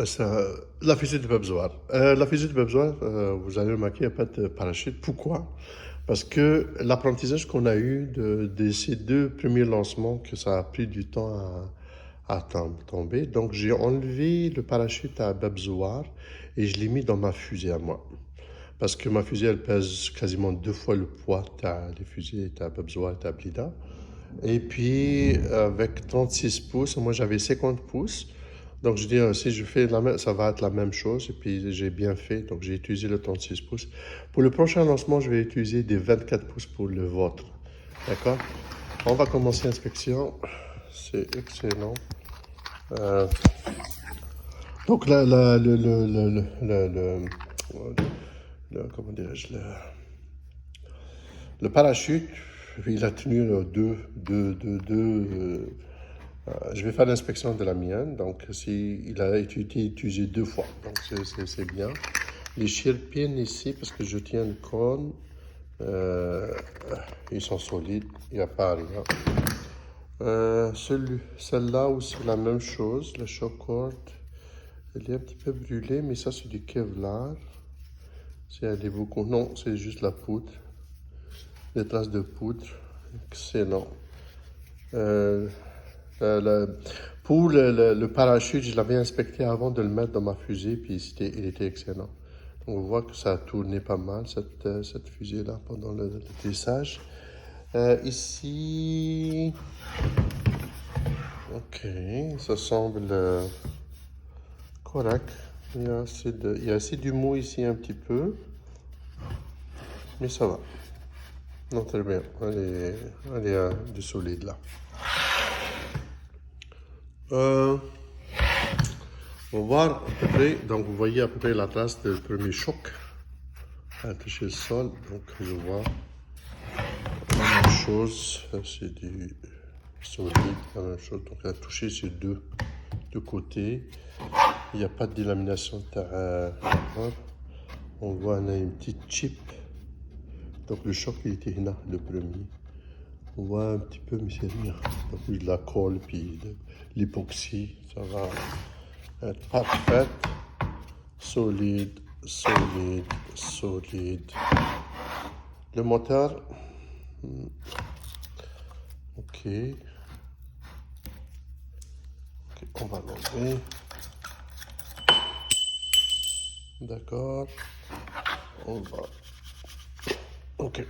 Ça, la fusée de Babzoar. La fusée de Babzoar, vous allez remarquer, il n'y a pas de parachute. Pourquoi? Parce que l'apprentissage qu'on a eu de ces deux premiers lancements, que ça a pris du temps à tomber. Donc j'ai enlevé le parachute à Babzoar et je l'ai mis dans ma fusée à moi. Parce que ma fusée, elle pèse quasiment 2 fois le poids des fusées à Babzoar et à Blida. Et puis, avec 36 pouces, moi j'avais 50 pouces. Donc je dis, si je fais ça va être la même chose. Et puis j'ai bien fait, donc j'ai utilisé le 36 pouces. Pour le prochain lancement, je vais utiliser des 24 pouces pour le vôtre. D'accord? On va commencer l'inspection. C'est excellent. Euh, donc comment dirais-je, le parachute, il a tenu je vais faire l'inspection de la mienne, donc il a été utilisé 2 fois, donc c'est bien. Les chirpines ici, parce que je tiens une cône, ils sont solides, il n'y a pas rien. Celle-là aussi la même chose, la chocolat, elle est un petit peu brûlée, mais ça c'est du Kevlar. Si elle est beaucoup, non, c'est juste la poudre, des traces de poudre, excellent. Pour le parachute, je l'avais inspecté avant de le mettre dans ma fusée, puis il était excellent. Donc, on voit que ça a tourné pas mal, cette fusée-là, pendant le tissage. Ici, ok, ça semble correct. Il y a assez d'humour ici un petit peu, mais ça va. Non, très bien. Elle est du solide là. On va voir à peu près, donc vous voyez à peu près la trace du premier choc à toucher le sol. Donc je vois la même chose, c'est du solide, la même chose. Donc elle a touché sur deux côtés. Il n'y a pas de délamination de terre. On voit on a une petite chip. Donc le choc il était là, le premier. On voit un petit peu, mais c'est rien. Donc de la colle, puis l'époxy, ça va être parfait. Solide, solide, solide. Le moteur, ok. On va l'enlever. D'accord. On va. Ok.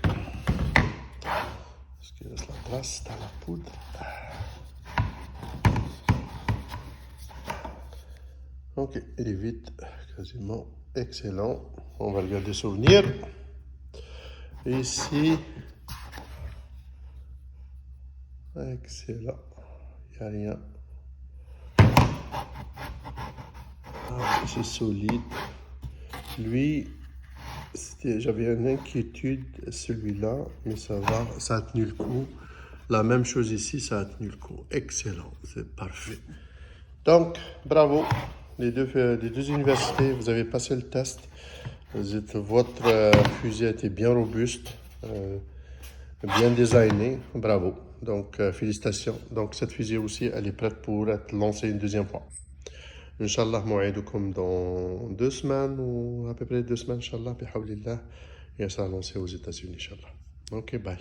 Parce qu'il reste la trace dans la poudre. Ok, il est vite, quasiment excellent. On va regarder souvenir. Et ici, excellent. Il n'y a rien. Ah, c'est solide. Lui, j'avais une inquiétude, celui-là, mais ça va, ça a tenu le coup. La même chose ici, ça a tenu le coup. Excellent, c'est parfait. Donc, bravo, les deux universités, vous avez passé le test. Votre fusée était bien robuste, bien designée, bravo. Donc, félicitations. Donc, cette fusée aussi, elle est prête pour être lancée une deuxième fois. Inch'Allah, موعدكم dans 2 semaines ou à peu près 2 semaines, Inch'Allah, بحول الله. Et elle sera lancée aux États-Unis, Inch'Allah. Ok, bye.